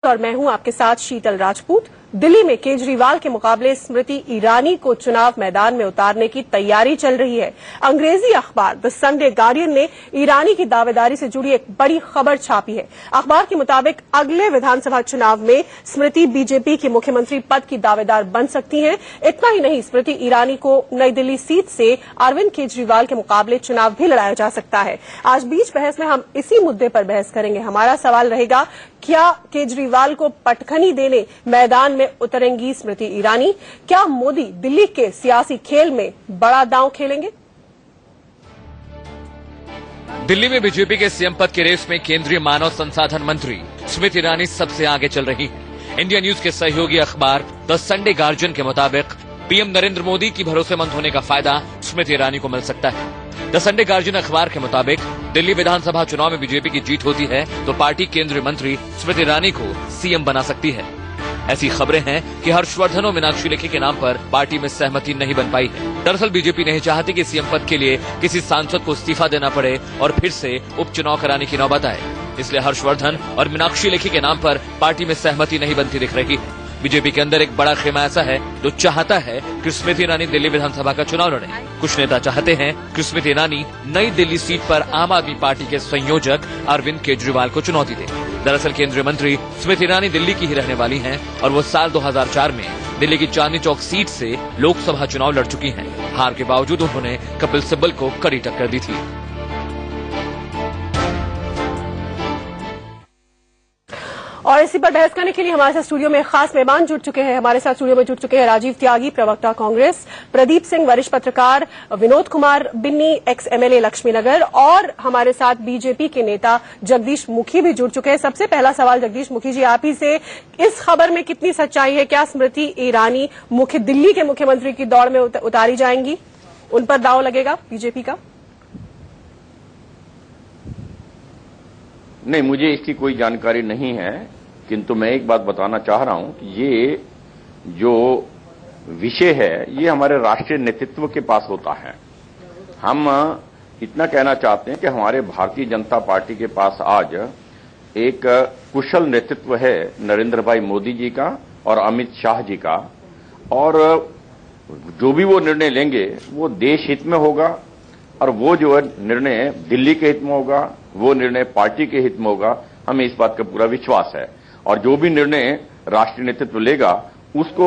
और मैं हूं आपके साथ शीतल राजपूत। दिल्ली में केजरीवाल के मुकाबले स्मृति ईरानी को चुनाव मैदान में उतारने की तैयारी चल रही है। अंग्रेजी अखबार द संडे गार्डियन ने ईरानी की दावेदारी से जुड़ी एक बड़ी खबर छापी है। अखबार के मुताबिक अगले विधानसभा चुनाव में स्मृति बीजेपी के मुख्यमंत्री पद की दावेदार बन सकती हैं। इतना ही नहीं, स्मृति ईरानी को नई दिल्ली सीट से अरविंद केजरीवाल के मुकाबले चुनाव भी लड़ाया जा सकता है। आज बीच बहस में हम इसी मुद्दे पर बहस करेंगे। हमारा सवाल रहेगा, क्या केजरीवाल को पटखनी देने मैदान में उतरेंगी स्मृति ईरानी? क्या मोदी दिल्ली के सियासी खेल में बड़ा दांव खेलेंगे? दिल्ली में बीजेपी के सीएम पद की रेस में केंद्रीय मानव संसाधन मंत्री स्मृति ईरानी सबसे आगे चल रही है। इंडिया न्यूज के सहयोगी अखबार द संडे गार्जियन के मुताबिक पीएम नरेंद्र मोदी की भरोसेमंद होने का फायदा स्मृति ईरानी को मिल सकता है। द संडे गार्जियन अखबार के मुताबिक दिल्ली विधानसभा चुनाव में बीजेपी की जीत होती है तो पार्टी केंद्रीय मंत्री स्मृति ईरानी को सीएम बना सकती है। ऐसी खबरें हैं कि हर्षवर्धन और मीनाक्षी लेखी के नाम पर पार्टी में सहमति नहीं बन पाई है। दरअसल बीजेपी नहीं चाहती कि सीएम पद के लिए किसी सांसद को इस्तीफा देना पड़े और फिर से उपचुनाव कराने की नौबत आए, इसलिए हर्षवर्धन और मीनाक्षी लेखी के नाम पर पार्टी में सहमति नहीं बनती दिख रही है। बीजेपी के अंदर एक बड़ा खेमा ऐसा है जो चाहता है कि स्मृति ईरानी दिल्ली विधानसभा का चुनाव लड़े। कुछ नेता चाहते हैं कि स्मृति ईरानी नई दिल्ली सीट पर आम आदमी पार्टी के संयोजक अरविंद केजरीवाल को चुनौती दे। दरअसल केंद्रीय मंत्री स्मृति ईरानी दिल्ली की ही रहने वाली हैं और वो साल 2004 में दिल्ली की चांदनी चौक सीट से लोकसभा चुनाव लड़ चुकी हैं। हार के बावजूद उन्होंने कपिल सिब्बल को कड़ी टक्कर दी थी। और इसी पर बहस करने के लिए हमारे साथ स्टूडियो में खास मेहमान जुड़ चुके हैं। हमारे साथ स्टूडियो में जुड़ चुके हैं राजीव त्यागी, प्रवक्ता कांग्रेस, प्रदीप सिंह, वरिष्ठ पत्रकार, विनोद कुमार बिन्नी, एक्स एमएलए लक्ष्मीनगर, और हमारे साथ बीजेपी के नेता जगदीश मुखी भी जुड़ चुके हैं। सबसे पहला सवाल जगदीश मुखी जी, आप ही से, इस खबर में कितनी सच्चाई है? क्या स्मृति ईरानी दिल्ली के मुख्यमंत्री की दौड़ में उतारी जाएंगी? उन पर दांव लगेगा बीजेपी का? नहीं, मुझे इसकी कोई जानकारी नहीं है, किंतु मैं एक बात बताना चाह रहा हूं कि ये जो विषय है ये हमारे राष्ट्रीय नेतृत्व के पास होता है। हम इतना कहना चाहते हैं कि हमारे भारतीय जनता पार्टी के पास आज एक कुशल नेतृत्व है नरेंद्र भाई मोदी जी का और अमित शाह जी का, और जो भी वो निर्णय लेंगे वो देश हित में होगा, और वो जो निर्णय दिल्ली के हित में होगा, वो निर्णय पार्टी के हित में होगा। हमें इस बात का पूरा विश्वास है, और जो भी निर्णय राष्ट्रीय नेतृत्व लेगा उसको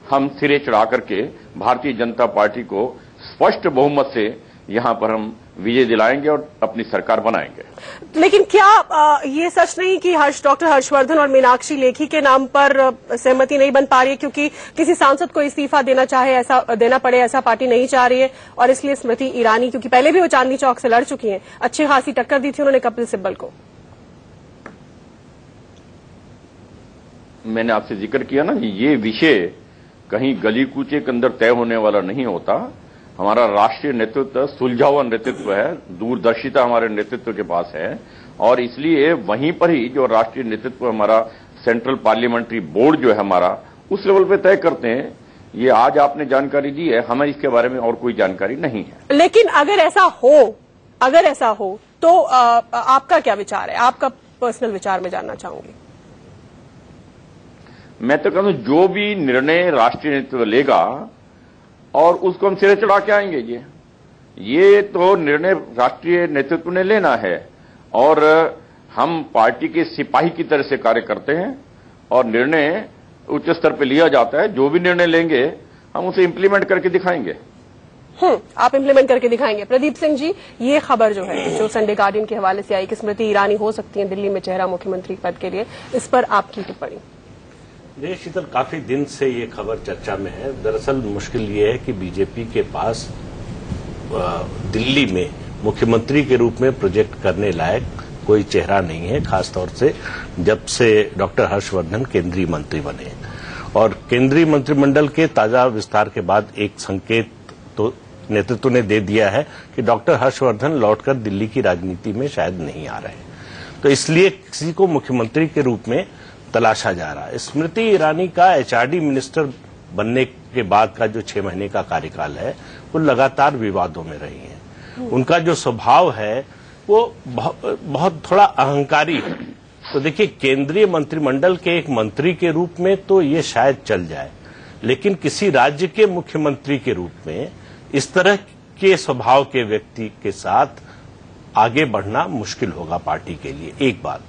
हम सिरे चढ़ा करके भारतीय जनता पार्टी को स्पष्ट बहुमत से यहां पर हम विजय दिलाएंगे और अपनी सरकार बनाएंगे। लेकिन क्या ये सच नहीं कि डॉक्टर हर्षवर्धन और मीनाक्षी लेखी के नाम पर सहमति नहीं बन पा रही है, क्योंकि किसी सांसद को इस्तीफा देना पड़े ऐसा पार्टी नहीं चाह रही है, और इसलिए स्मृति ईरानी, क्योंकि पहले भी वो चांदनी चौक से लड़ चुकी हैं, अच्छी खासी टक्कर दी थी उन्होंने कपिल सिब्बल को। मैंने आपसे जिक्र किया ना, ये विषय कहीं गली कूचे के अंदर तय होने वाला नहीं होता। हमारा राष्ट्रीय नेतृत्व सुलझावा नेतृत्व है, दूरदर्शिता हमारे नेतृत्व के पास है, और इसलिए वहीं पर ही जो राष्ट्रीय नेतृत्व हमारा सेंट्रल पार्लियामेंट्री बोर्ड जो है हमारा, उस लेवल पे तय करते हैं। ये आज आपने जानकारी दी है, हमें इसके बारे में और कोई जानकारी नहीं है। लेकिन अगर ऐसा हो तो आपका क्या विचार है? आपका पर्सनल विचार में जानना चाहूंगी। मैं तो कहूं जो भी निर्णय राष्ट्रीय नेतृत्व लेगा और उसको हम सिरे चढ़ा के आएंगे। ये तो निर्णय राष्ट्रीय नेतृत्व ने लेना है, और हम पार्टी के सिपाही की तरह से कार्य करते हैं, और निर्णय उच्च स्तर पर लिया जाता है। जो भी निर्णय लेंगे हम उसे इम्प्लीमेंट करके दिखाएंगे। आप इम्प्लीमेंट करके दिखाएंगे। प्रदीप सिंह जी, ये खबर जो है, जो संडे गार्डियन के हवाले से आई कि स्मृति ईरानी हो सकती है दिल्ली में चेहरा मुख्यमंत्री पद के लिए, इस पर आपकी टिप्पणी? जी शीतल, काफी दिन से ये खबर चर्चा में है। दरअसल मुश्किल ये है कि बीजेपी के पास दिल्ली में मुख्यमंत्री के रूप में प्रोजेक्ट करने लायक कोई चेहरा नहीं है, खासतौर से जब से डॉक्टर हर्षवर्धन केंद्रीय मंत्री बने। और केंद्रीय मंत्रिमंडल के ताजा विस्तार के बाद एक संकेत तो नेतृत्व ने दे दिया है कि डॉक्टर हर्षवर्धन लौटकर दिल्ली की राजनीति में शायद नहीं आ रहे, तो इसलिए किसी को मुख्यमंत्री के रूप में तलाशा जा रहा है। स्मृति ईरानी का एचआरडी मिनिस्टर बनने के बाद का जो 6 महीने का कार्यकाल है वो लगातार विवादों में रही है। उनका जो स्वभाव है वो बहुत थोड़ा अहंकारी है, तो देखिए, केंद्रीय मंत्रिमंडल के एक मंत्री के रूप में तो ये शायद चल जाए, लेकिन किसी राज्य के मुख्यमंत्री के रूप में इस तरह के स्वभाव के व्यक्ति के साथ आगे बढ़ना मुश्किल होगा पार्टी के लिए, एक बात।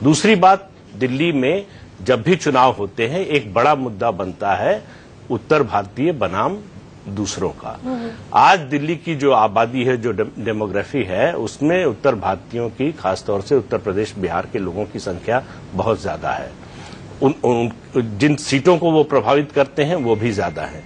दूसरी बात, दिल्ली में जब भी चुनाव होते हैं एक बड़ा मुद्दा बनता है उत्तर भारतीय बनाम दूसरों का। आज दिल्ली की जो आबादी है, जो डेमोग्राफी है, उसमें उत्तर भारतीयों की, खासतौर से उत्तर प्रदेश बिहार के लोगों की संख्या बहुत ज्यादा है। जिन सीटों को वो प्रभावित करते हैं वो भी ज्यादा है।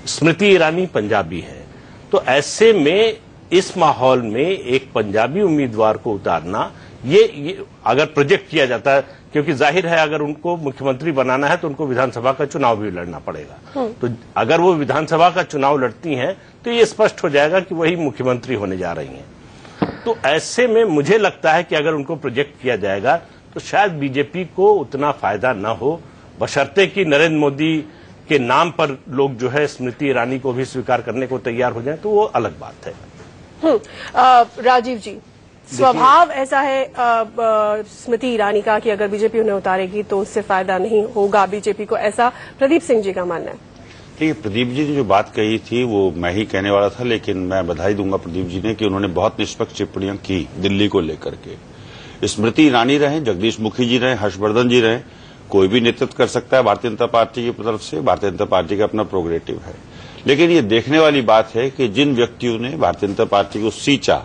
स्मृति ईरानी पंजाबी है, तो ऐसे में इस माहौल में एक पंजाबी उम्मीदवार को उतारना, ये अगर प्रोजेक्ट किया जाता है, क्योंकि जाहिर है अगर उनको मुख्यमंत्री बनाना है तो उनको विधानसभा का चुनाव भी लड़ना पड़ेगा। तो अगर वो विधानसभा का चुनाव लड़ती हैं तो ये स्पष्ट हो जाएगा कि वही मुख्यमंत्री होने जा रही हैं। तो ऐसे में मुझे लगता है कि अगर उनको प्रोजेक्ट किया जाएगा तो शायद बीजेपी को उतना फायदा न हो, बशर्ते कि नरेंद्र मोदी के नाम पर लोग जो है स्मृति ईरानी को भी स्वीकार करने को तैयार हो जाए, तो वो अलग बात है। राजीव जी, स्वभाव ऐसा है स्मृति ईरानी का कि अगर बीजेपी उन्हें उतारेगी तो उससे फायदा नहीं होगा बीजेपी को, ऐसा प्रदीप सिंह जी का मानना है। देखिए, प्रदीप जी ने जो बात कही थी वो मैं ही कहने वाला था, लेकिन मैं बधाई दूंगा प्रदीप जी ने कि उन्होंने बहुत निष्पक्ष टिप्पणियां की दिल्ली को लेकर के। स्मृति ईरानी रहे, जगदीश मुखी जी रहे, हर्षवर्धन जी रहे, कोई भी नेतृत्व कर सकता है भारतीय जनता पार्टी की तरफ से। भारतीय जनता पार्टी का अपना प्रोग्रेटिव है, लेकिन ये देखने वाली बात है कि जिन व्यक्तियों ने भारतीय जनता पार्टी को सींचा,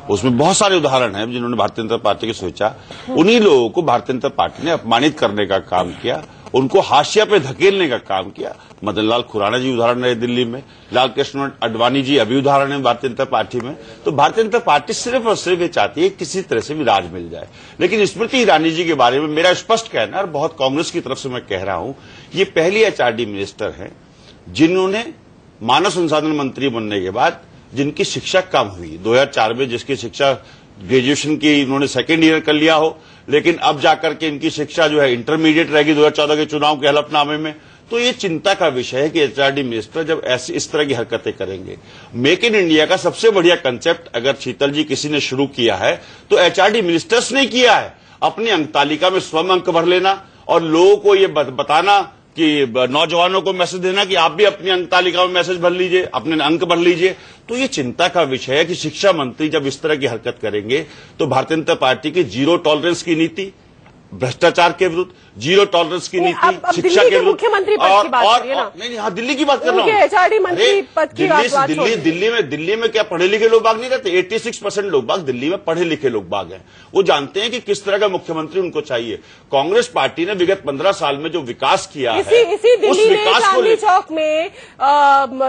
उसमें बहुत सारे उदाहरण हैं जिन्होंने भारतीय जनता पार्टी को सोचा, उन्हीं लोगों को भारतीय जनता पार्टी ने अपमानित करने का काम किया, उनको हाशिया पे धकेलने का काम किया। मदन लाल खुराना जी उदाहरण रहे दिल्ली में, लाल कृष्ण आडवाणी जी अभी उदाहरण है भारतीय जनता पार्टी में। तो भारतीय जनता पार्टी सिर्फ और सिर्फ ये चाहती है किसी तरह से भी राज मिल जाए। लेकिन स्मृति ईरानी जी के बारे में मेरा स्पष्ट कहना, और बहुत कांग्रेस की तरफ से मैं कह रहा हूं, ये पहली एचआरडी मिनिस्टर हैं जिन्होंने मानव संसाधन मंत्री बनने के बाद जिनकी शिक्षा कम हुई। 2004 में जिसकी शिक्षा ग्रेजुएशन की इन्होंने सेकेंड ईयर कर लिया हो, लेकिन अब जाकर के इनकी शिक्षा जो है इंटरमीडिएट रहेगी 2014 के चुनाव के हलफनामे में। तो ये चिंता का विषय है कि एचआरडी मिनिस्टर जब ऐसी इस तरह की हरकतें करेंगे। मेक इन इंडिया का सबसे बढ़िया कंसेप्ट अगर शीतल जी किसी ने शुरू किया है तो एचआरडी मिनिस्टर्स ने किया है। अपनी अंक तालिका में स्वयं अंक भर लेना और लोगों को ये बताना कि नौजवानों को मैसेज देना कि आप भी अपनी अंक तालिका में मैसेज भर लीजिए, अपने अंक भर लीजिए। तो ये चिंता का विषय है कि शिक्षा मंत्री जब इस तरह की हरकत करेंगे तो भारतीय जनता पार्टी की जीरो टॉलरेंस की नीति, भ्रष्टाचार के विरुद्ध जीरो टॉलरेंस की नीति, शिक्षा के विरुद्ध, मुख्यमंत्री पद की बात करिए ना। नहीं, हाँ, दिल्ली की बात कर रहा हूँ। एचआरडी मंत्री पद की बात दिल्ली में क्या पढ़े लिखे लोग बाग नहीं रहते? 86% लोग बाग दिल्ली में पढ़े लिखे लोग बाग हैं। वो जानते हैं कि किस तरह का मुख्यमंत्री उनको चाहिए। कांग्रेस पार्टी ने विगत 15 साल में जो विकास किया है, इसी दिल्ली में चांदनी चौक में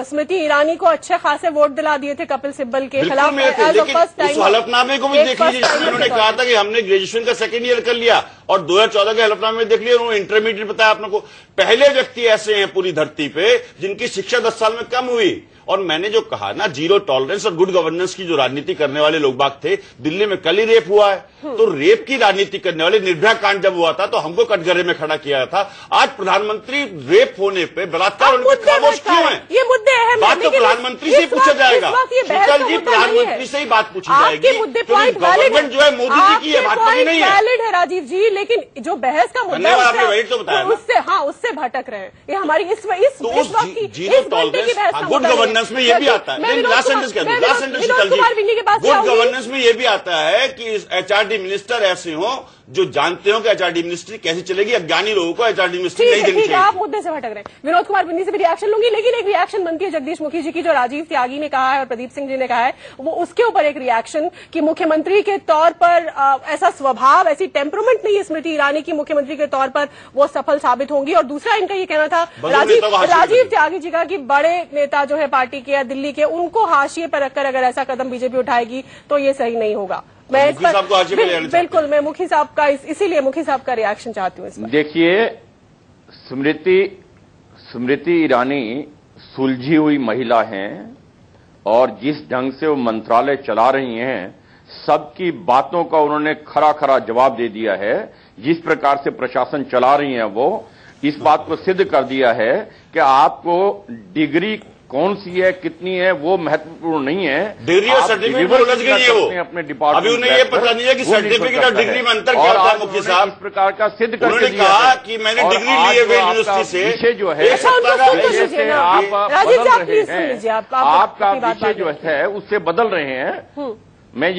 स्मृति ईरानी को अच्छे खासे वोट दिला दिए थे कपिल सिब्बल के खिलाफ। उस हलफनामे को भी देख लीजिए, उन्होंने कहा था कि हमने ग्रेजुएशन का सेकेंड ईयर कर लिया, और 2014 के हलफनामे में देख लिया उन्होंने इंटरमीडिएट बताया अपने को। पहले व्यक्ति ऐसे हैं पूरी धरती पे जिनकी शिक्षा 10 साल में कम हुई। और मैंने जो कहा ना, जीरो टॉलरेंस और गुड गवर्नेंस की जो राजनीति करने वाले लोग बाग थे, दिल्ली में कल ही रेप हुआ है। तो रेप की राजनीति करने वाले, निर्भया कांड जब हुआ था तो हमको कटघरे में खड़ा किया था। आज प्रधानमंत्री रेप होने पे, बलात्कार होने पे खामोश क्यों है? ये मुद्दे अहम बात तो प्रधानमंत्री से पूछा जाएगा। शीतल जी, प्रधानमंत्री से ही बात पूछी जाएगी, क्योंकि गवर्नमेंट जो है मोदी जी की है, भाजपा की नहीं है। वैलिड है राजीव जी, लेकिन जो बहस का मुद्दा है उससे भटक रहे हैं। ये हमारी इस जीरो टॉलरेंस, गुड गवर्नेंस में ये भी आता है। लास्ट सेंटेंस कह दूं, लास्ट सेंटेंस गुड गवर्नेंस में ये भी आता है कि एचआरडी मिनिस्टर ऐसे हों जो जानते हो कि एचआरडी मिनिस्ट्री कैसे चलेगी। अज्ञानी लोगों को एचआरडी मिनिस्ट्री नहीं देनी चाहिए। आप मुद्दे से भटक रहे हैं। विनोद कुमार बिन्नी से भी रिएक्शन लूंगी, लेकिन एक रिएक्शन बनती है जगदीश मुखी जी की, जो राजीव त्यागी ने कहा है और प्रदीप सिंह जी ने कहा है, वो उसके ऊपर एक रिएक्शन कि मुख्यमंत्री के तौर पर ऐसा स्वभाव, ऐसी टेम्परमेंट नहीं है स्मृति ईरानी की, मुख्यमंत्री के तौर पर वो सफल साबित होंगी। और दूसरा इनका ये कहना था राजीव त्यागी जी का कि बड़े नेता जो है पार्टी के या दिल्ली के, उनको हाशिए पर रखकर अगर ऐसा कदम बीजेपी उठाएगी तो ये सही नहीं होगा। मैं बिल्कुल मैं मुखी साहब का इसीलिए मुखी साहब का रिएक्शन चाहती हूँ। देखिए, स्मृति ईरानी सुलझी हुई महिला हैं और जिस ढंग से वो मंत्रालय चला रही हैं, सबकी बातों का उन्होंने खरा खरा जवाब दे दिया है। जिस प्रकार से प्रशासन चला रही हैं वो इस बात को सिद्ध कर दिया है कि आपको डिग्री कौन सी है, कितनी है, वो महत्वपूर्ण नहीं है। डिग्री और सर्टिफिकेट में उलझ गई है वो अपने डिपार्टमेंट। अभी उन्हें ये पता नहीं है कि सर्टिफिकेट और डिग्री में अंतर क्या होता है। मुख्य साहब इस प्रकार का सिद्ध करके उन्होंने कहा कि मैंने डिग्री ली है यूनिवर्सिटी से। विषय जो है आपका विषय जो है उससे बदल रहे हैं। मैं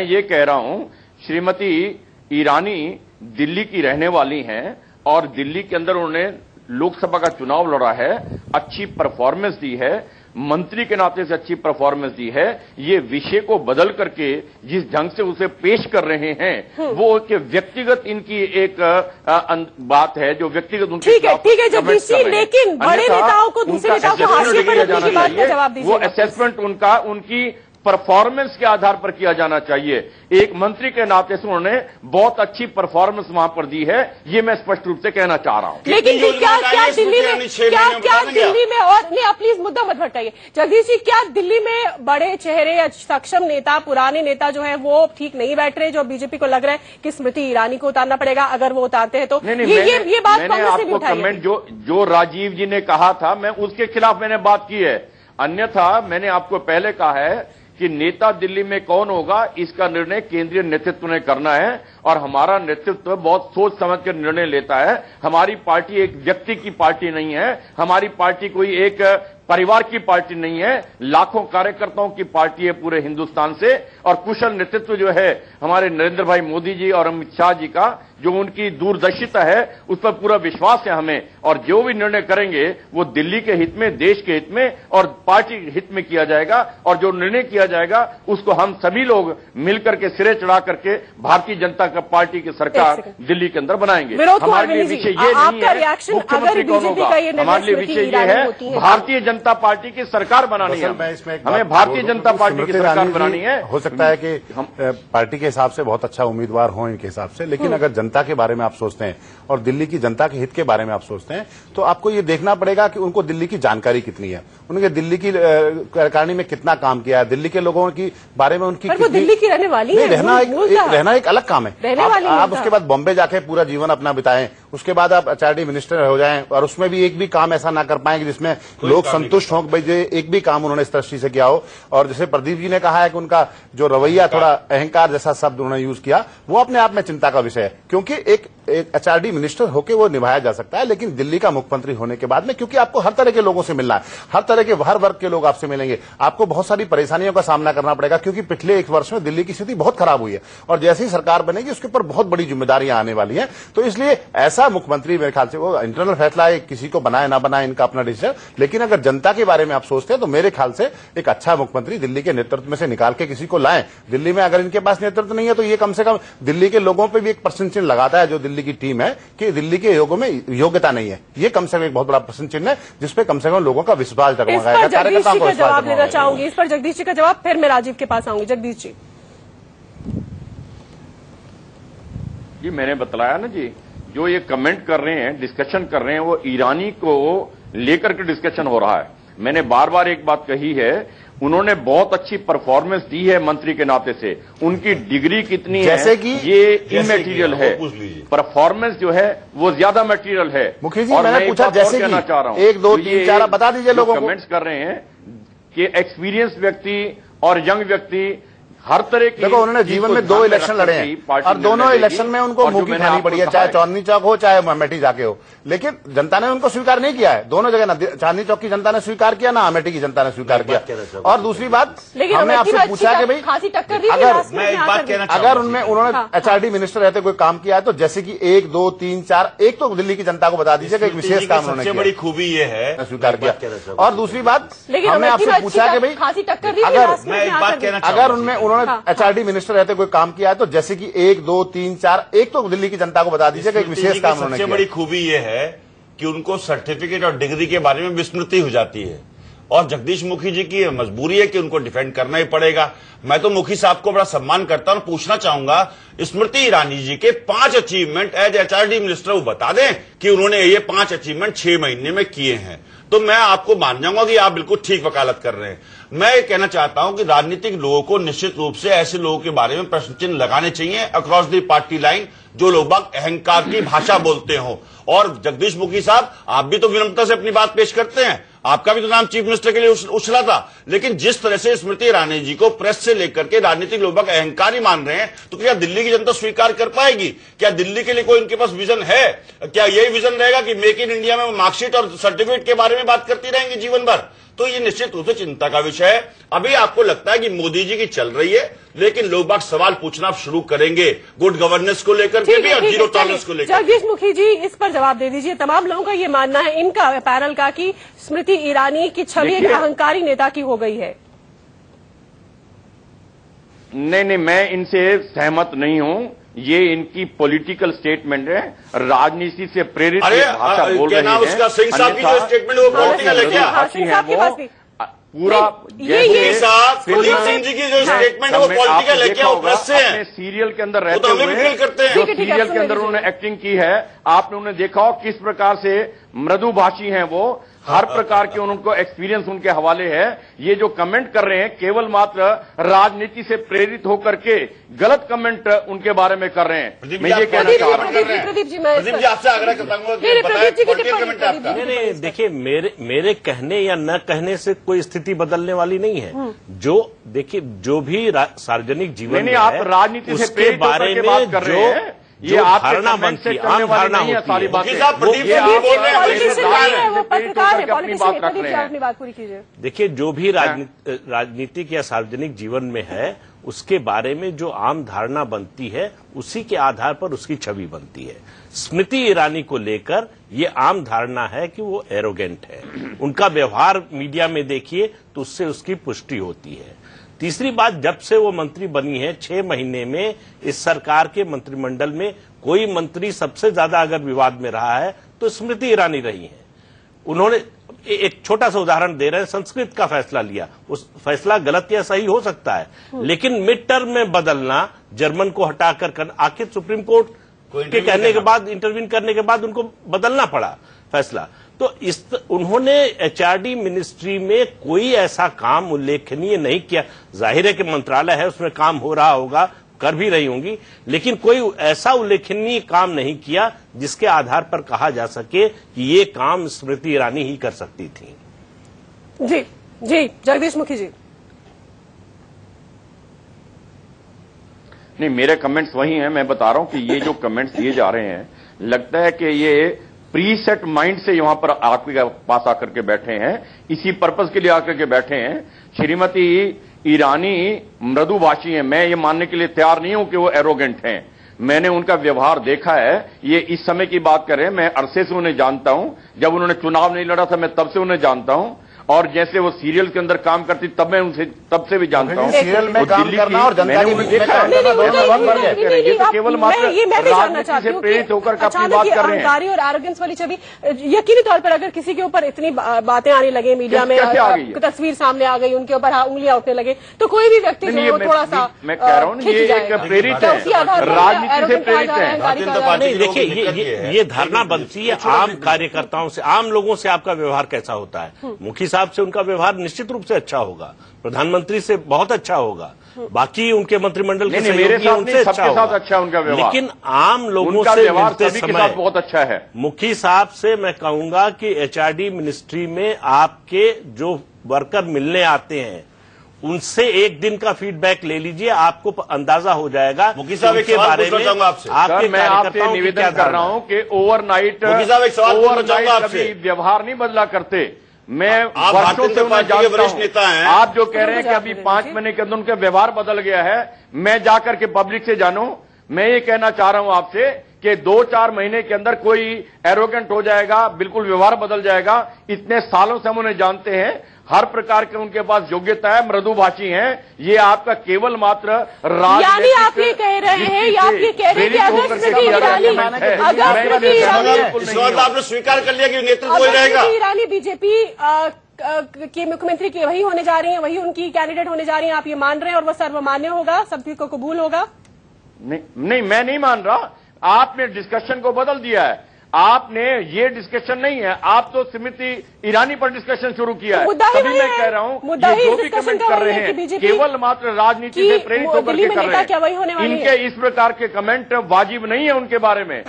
ये कह रहा हूं, श्रीमती ईरानी दिल्ली की रहने वाली हैं और दिल्ली के अंदर उन्होंने लोकसभा का चुनाव लड़ा है, अच्छी परफॉर्मेंस दी है, मंत्री के नाते से अच्छी परफॉर्मेंस दी है। ये विषय को बदल करके जिस ढंग से उसे पेश कर रहे हैं वो कि व्यक्तिगत इनकी एक बात है जो व्यक्तिगत उनके ठीक है जगदीश जी, लेकिन बड़े नेताओं को दूसरे नेताओं को हाशिए पर रखने की बात का जवाब दीजिए। वो असेसमेंट उनकी परफॉर्मेंस के आधार पर किया जाना चाहिए। एक मंत्री के नाते से उन्होंने बहुत अच्छी परफॉर्मेंस वहां पर दी है, ये मैं स्पष्ट रूप से कहना चाह रहा हूं। लेकिन क्या दिल्ली में और नहीं, आप प्लीज मुद्दा मत भटकाइए जगदीश जी, क्या दिल्ली में बड़े चेहरे या सक्षम नेता, पुराने नेता जो है वो ठीक नहीं बैठ रहे, जो बीजेपी को लग रहा है कि स्मृति ईरानी को उतारना पड़ेगा अगर वो उतारते हैं तो? ये बात कांग्रेस ने भी उठाई है। कमेंट जो राजीव जी ने कहा था, मैं उसके खिलाफ मैंने बात की है। अन्यथा मैंने आपको पहले कहा है कि नेता दिल्ली में कौन होगा इसका निर्णय केंद्रीय नेतृत्व ने करना है और हमारा नेतृत्व बहुत सोच समझ कर निर्णय लेता है। हमारी पार्टी एक व्यक्ति की पार्टी नहीं है, हमारी पार्टी कोई एक परिवार की पार्टी नहीं है, लाखों कार्यकर्ताओं की पार्टी है पूरे हिंदुस्तान से। और कुशल नेतृत्व जो है हमारे नरेंद्र भाई मोदी जी और अमित शाह जी का, जो उनकी दूरदर्शिता है उस पर पूरा विश्वास है हमें, और जो भी निर्णय करेंगे वो दिल्ली के हित में, देश के हित में और पार्टी के हित में किया जाएगा। और जो निर्णय किया जाएगा उसको हम सभी लोग मिलकर के सिरे चढ़ा करके भारतीय जनता पार्टी की सरकार दिल्ली के अंदर बनाएंगे। हमारे लिए विषय ये नहीं है मुख्यमंत्री कौन होगा, हमारे लिए विषय ये है भारतीय जनता पार्टी की सरकार बनानी है। हमें भारतीय जनता पार्टी की सरकार बनानी है। हो सकता है कि पार्टी के हिसाब से बहुत अच्छा उम्मीदवार हो इनके हिसाब से, लेकिन अगर जनता के बारे में आप सोचते हैं और दिल्ली की जनता के हित के बारे में आप सोचते हैं तो आपको ये देखना पड़ेगा कि उनको दिल्ली की जानकारी कितनी है, उनके दिल्ली की कार्यकारिणी में कितना काम किया है, दिल्ली के लोगों की बारे में उनकी वो दिल्ली की रहने वाली है। रहना एक अलग काम है। आप उसके बाद बॉम्बे जाके पूरा जीवन अपना बिताएं, उसके बाद आप एचआरडी मिनिस्टर हो जाएं और उसमें भी एक भी काम ऐसा ना कर पाएंगे जिसमें लोग संतुष्ट हों, भाई एक भी काम उन्होंने इस दृष्टि से किया हो। और जैसे प्रदीप जी ने कहा है कि उनका जो रवैया थोड़ा अहंकार जैसा शब्द उन्होंने यूज किया, वो अपने आप में चिंता का विषय है, क्योंकि एक एचआरडी मिनिस्टर होकर वो निभाया जा सकता है, लेकिन दिल्ली का मुख्यमंत्री होने के बाद में, क्योंकि आपको हर तरह के लोगों से मिलना है, हर तरह के हर वर्ग के लोग आपसे मिलेंगे, आपको बहुत सारी परेशानियों का सामना करना पड़ेगा, क्योंकि पिछले एक वर्ष में दिल्ली की स्थिति बहुत खराब हुई है और जैसे ही सरकार बनेगी उसके ऊपर बहुत बड़ी जिम्मेदारियां आने वाली हैं। तो इसलिए ऐसा मुख्यमंत्री मेरे ख्याल से, वो इंटरनल फैसला है, किसी को बनाए ना बनाए इनका अपना डिसीजन, लेकिन अगर जनता के बारे में आप सोचते हैं तो मेरे ख्याल से एक अच्छा मुख्यमंत्री दिल्ली के नेतृत्व में से निकाल के किसी को लाएं। दिल्ली में अगर इनके पास नेतृत्व नहीं है तो ये कम से कम दिल्ली के लोगों पर भी एक प्रश्न चिन्ह लगाता है, जो दिल्ली की टीम है, कि दिल्ली के लोगों में योग्यता नहीं है। ये कम से कम एक बहुत बड़ा प्रश्न चिन्ह है जिसपे कम से कम लोगों का विश्वास जगमगाएगा, कार्यकर्ताओं का जवाब लेना चाहूंगी इस पर जगदीश जी का जवाब, फिर मैं राजीव के पास आऊंगी। जगदीश जी मैंने बतलाया ना जी, जो ये कमेंट कर रहे हैं, डिस्कशन कर रहे हैं, वो ईरानी को लेकर के डिस्कशन हो रहा है। मैंने बार बार एक बात कही है, उन्होंने बहुत अच्छी परफॉर्मेंस दी है मंत्री के नाते से, उनकी डिग्री कितनी जैसे है कि ये इमेटीरियल है, परफॉर्मेंस जो है वो ज्यादा मटेरियल है। मुखी जी, मैंने पूछा जैसे कहना चाह रहा हूं, 1 2 3 4 बता दीजिए लोगों को। कमेंट्स कर रहे हैं कि एक्सपीरियंस व्यक्ति और यंग व्यक्ति हर तरह की, देखो उन्होंने जीवन में 2 इलेक्शन लड़े हैं और दोनों इलेक्शन में उनको मुंह की खानी पड़ी है, चाहे चांदनी चौक हो चाहे अमेठी जाके हो, लेकिन जनता ने उनको स्वीकार नहीं किया है। दोनों जगह ना चांदनी चौक की जनता ने स्वीकार किया, ना अमेठी की जनता ने स्वीकार किया। और दूसरी बात, हमने आपसे पूछा कि भाई अगर उन्होंने एचआरडी मिनिस्टर रहते कोई काम किया है तो जैसे कि 1 2 3 4 एक तो दिल्ली की जनता को बता दीजिए कि एक विशेष काम उन्होंने किया, बड़ी खूबी ये है स्वीकार किया। और दूसरी बात, हमने आपसे पूछा कि भाई अगर उन्होंने एचआरडी मिनिस्टर रहते कोई काम किया है तो जैसे कि 1 2 3 4 एक तो दिल्ली की जनता को बता दीजिए कि एक विशेष काम उन्होंने किया। सबसे बड़ी खूबी ये है कि उनको सर्टिफिकेट और डिग्री के बारे में विस्मृति हो जाती है और जगदीश मुखी जी की मजबूरी है कि उनको डिफेंड करना ही पड़ेगा। मैं तो मुखी साहब को बड़ा सम्मान करता हूं, पूछना चाहूंगा स्मृति ईरानी जी के 5 अचीवमेंट एज एचआरडी मिनिस्टर वो बता दें कि उन्होंने ये 5 अचीवमेंट 6 महीने में किए हैं, तो मैं आपको मान जाऊंगा कि आप बिल्कुल ठीक वकालत कर रहे हैं। मैं ये कहना चाहता हूं कि राजनीतिक लोगों को निश्चित रूप से ऐसे लोगों के बारे में प्रश्न चिन्ह लगाने चाहिए अक्रॉस दी पार्टी लाइन, जो लोग अहंकार की भाषा बोलते हो। और जगदीश मुखी साहब, आप भी तो विनम्रता से अपनी बात पेश करते हैं, आपका भी तो नाम चीफ मिनिस्टर के लिए उछला था। लेकिन जिस तरह से स्मृति ईरानी जी को प्रेस से लेकर के राजनीतिक लोग अहंकारी मान रहे हैं, तो क्या दिल्ली की जनता स्वीकार कर पाएगी? क्या दिल्ली के लिए कोई उनके पास विजन है? क्या यही विजन रहेगा कि मेक इन इंडिया में मार्कशीट और सर्टिफिकेट के बारे में बात करती रहेंगी जीवन भर? तो ये निश्चित रूप से चिंता का विषय है। अभी आपको लगता है कि मोदी जी की चल रही है, लेकिन लोग बाग सवाल पूछना शुरू करेंगे गुड गवर्नेंस को लेकर के भी और जीरो टॉलरेंस को लेकर। जगदीश मुखी जी, इस पर जवाब दे दीजिए। तमाम लोगों का ये मानना है, इनका पैनल का, कि स्मृति ईरानी की छवि एक अहंकारी नेता की हो गई है। नहीं, मैं इनसे सहमत नहीं हूं। ये इनकी पॉलिटिकल स्टेटमेंट है, राजनीति से प्रेरित भाषा बोल रहे हैं। उसका सिंह साहब की जो स्टेटमेंट वो पॉलिटिकल है क्या? पूरा कुलदीप सिंह जी की जो स्टेटमेंट है वो पॉलिटिकल है क्या? वो प्रेस से है, सीरियल के अंदर रहते हुए हैं, जो सीरियल के अंदर उन्होंने एक्टिंग की है, आपने उन्हें देखा हो किस प्रकार से मृदुभाषी हैं वो, हर प्रकार के उनको एक्सपीरियंस उनके हवाले है। ये जो कमेंट कर रहे हैं केवल मात्र राजनीति से प्रेरित होकर के गलत कमेंट उनके बारे में कर रहे हैं। मैं ये कहना चाह रहा हूं, प्रदीप जी आपसे आग्रह करता हूं कि बताएं पॉलिटिकल कमेंट आपका। नहीं, देखिए मेरे कहने या न कहने से कोई स्थिति बदलने वाली नहीं है। जो देखिए, जो भी सार्वजनिक जीवन में आप राजनीति से प्रेरित बारे में बात कर रहे हैं, ये धारणा बनती, आम धारणा होती है। सारी बातें अपनी बात पूरी कीजिए। देखिए, जो भी राजनीतिक या सार्वजनिक जीवन में है, उसके बारे में जो आम धारणा बनती है, उसी के आधार पर उसकी छवि बनती है। स्मृति ईरानी को लेकर ये आम धारणा है कि वो एरोगेंट है। उनका व्यवहार मीडिया में देखिए तो उससे उसकी पुष्टि होती है। तीसरी बात, जब से वो मंत्री बनी है 6 महीने में इस सरकार के मंत्रिमंडल में कोई मंत्री सबसे ज्यादा अगर विवाद में रहा है तो स्मृति ईरानी रही है। उन्होंने एक छोटा सा उदाहरण दे रहे हैं, संस्कृत का फैसला लिया, उस फैसला गलत या सही हो सकता है, लेकिन मिड टर्म में बदलना, जर्मन को हटाकर आखिर सुप्रीम कोर्ट के कहने के बाद, इंटरवीन करने के बाद उनको बदलना पड़ा फैसला। तो उन्होंने एचआरडी मिनिस्ट्री में कोई ऐसा काम उल्लेखनीय नहीं किया। जाहिर है कि मंत्रालय है, उसमें काम हो रहा होगा, कर भी रही होंगी, लेकिन कोई ऐसा उल्लेखनीय काम नहीं किया जिसके आधार पर कहा जा सके कि ये काम स्मृति ईरानी ही कर सकती थी। जी जगदीश मुखी जी। नहीं, मेरे कमेंट्स वही हैं। मैं बता रहा हूं कि ये जो कमेंट्स दिए जा रहे हैं, लगता है कि ये प्रीसेट माइंड से यहां पर आपके पास आकर के बैठे हैं, इसी पर्पस के लिए आकर के बैठे हैं। श्रीमती ईरानी मृदुभाषी हैं, मैं ये मानने के लिए तैयार नहीं हूं कि वो एरोगेंट हैं। मैंने उनका व्यवहार देखा है। ये इस समय की बात करें, मैं अरसे से उन्हें जानता हूं। जब उन्होंने चुनाव नहीं लड़ा था, मैं तब से उन्हें जानता हूं, और जैसे वो सीरियल के अंदर काम करती तब मैं उनसे तब से भी जानता हूं। सीरियल में काम करना और जनता की देखा है, ये तो केवल मात्र राजनीति से प्रेरित होकर अपनी बात कर रहे हैं। और एरोगेंस वाली छवि, यकीनी तौर पर अगर किसी के ऊपर इतनी बातें आने लगे, मीडिया में तस्वीर सामने आ गई, उनके ऊपर उंगलियां उठने लगे, तो कोई भी व्यक्ति जो थोड़ा सा, मैं कह रहा हूँ ये एक प्रेरित है, राजनीति से प्रेरित है। देखिए, ये धारणा बनती है आम कार्यकर्ताओं से, आम लोगों से आपका व्यवहार कैसा होता है। मुखी साहब से उनका व्यवहार निश्चित रूप से अच्छा होगा, प्रधानमंत्री से बहुत अच्छा होगा, बाकी उनके मंत्रिमंडल के सहयोगी उनसे अच्छा होगा, लेकिन आम लोगों से मिलते समय बहुत अच्छा है। मुखी साहब से मैं कहूंगा कि एचआरडी मिनिस्ट्री में आपके जो वर्कर मिलने आते हैं, उनसे एक दिन का फीडबैक ले लीजिए, आपको अंदाजा हो जाएगा। मुखी साहब के बारे में आपके मैं आपसे निवेदन कर रहा हूं कि ओवरनाइट कभी व्यवहार नहीं बदला करते। मैं वर्षों से उन्हें जानता हूं। आप जो कह रहे हैं कि अभी 5 महीने के अंदर उनका व्यवहार बदल गया है, मैं जाकर के पब्लिक से जानूं। मैं ये कहना चाह रहा हूं आपसे कि 2-4 महीने के अंदर कोई एरोगेंट हो जाएगा, बिल्कुल व्यवहार बदल जाएगा। इतने सालों से हम उन्हें जानते हैं, हर प्रकार के उनके पास योग्यता है, मृदुभाषी हैं। ये आपका केवल मात्र यानी आप ये कह रहे हैं, आप ये कह रहे हैं कि अगर स्मृति आपने स्वीकार कर लिया कि नेतृत्व वही रहेगा। ईरानी बीजेपी की मुख्यमंत्री की वही होने जा रही है, वही उनकी कैंडिडेट होने जा रही है, आप ये मान रहे हैं, और वह सर्वमान्य होगा, सभी को कबूल होगा? नहीं, मैं नहीं मान रहा। आपने डिस्कशन को बदल दिया है। आपने ये डिस्कशन नहीं है, आप तो स्मृति ईरानी पर डिस्कशन शुरू किया है। तभी मैं कह रहा हूं ये जो भी कमेंट कर रहे हैं केवल मात्र राजनीति से प्रेरित होकर के कर रहे हैं। इनके इस प्रकार के कमेंट वाजिब नहीं है उनके बारे में।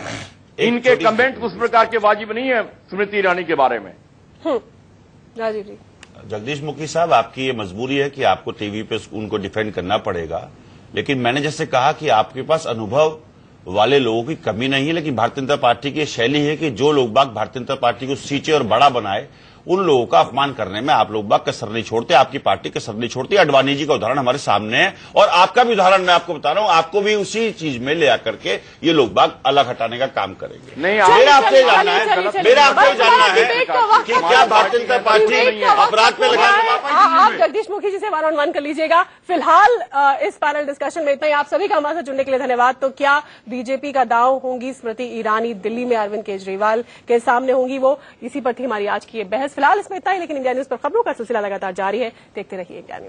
इनके कमेंट उस प्रकार के वाजिब नहीं है स्मृति ईरानी के बारे में। राजीव जी, जगदीश मुखी साहब, आपकी ये मजबूरी है कि आपको टीवी पे उनको डिफेंड करना पड़ेगा, लेकिन मैंने जैसे कहा कि आपके पास अनुभव वाले लोगों की कमी नहीं है, लेकिन भारतीय जनता पार्टी की शैली है कि जो लोग बाग भारतीय जनता पार्टी को सींचे और बड़ा बनाए, उन लोगों का अपमान करने में आप लोग बाग कसर नहीं छोड़ते, आपकी पार्टी कसर नहीं छोड़ती। अडवाणी जी का उदाहरण हमारे सामने है और आपका भी उदाहरण मैं आपको बता रहा हूं, आपको भी उसी चीज में ले आकर के ये लोग बाग अलग हटाने का काम करेंगे। नहीं, मेरा आपसे जानना है कि क्या भारतीय जनता पार्टी अपराध पे लगाने? आप जगदीश मुखी जी से 1-on-1 कर लीजिएगा। फिलहाल इस पैनल डिस्कशन में इतना ही। आप सभी का हमारे साथ जुड़ने के लिए धन्यवाद। तो क्या बीजेपी का दांव होंगी स्मृति ईरानी, दिल्ली में अरविंद केजरीवाल के सामने होंगी वो? इसी पर थी हमारी आज की ये बहस। फिलहाल इसमें इतना ही, लेकिन इंडिया न्यूज पर खबरों का सिलसिला लगातार जारी है। देखते रहिए इंडिया न्यूज।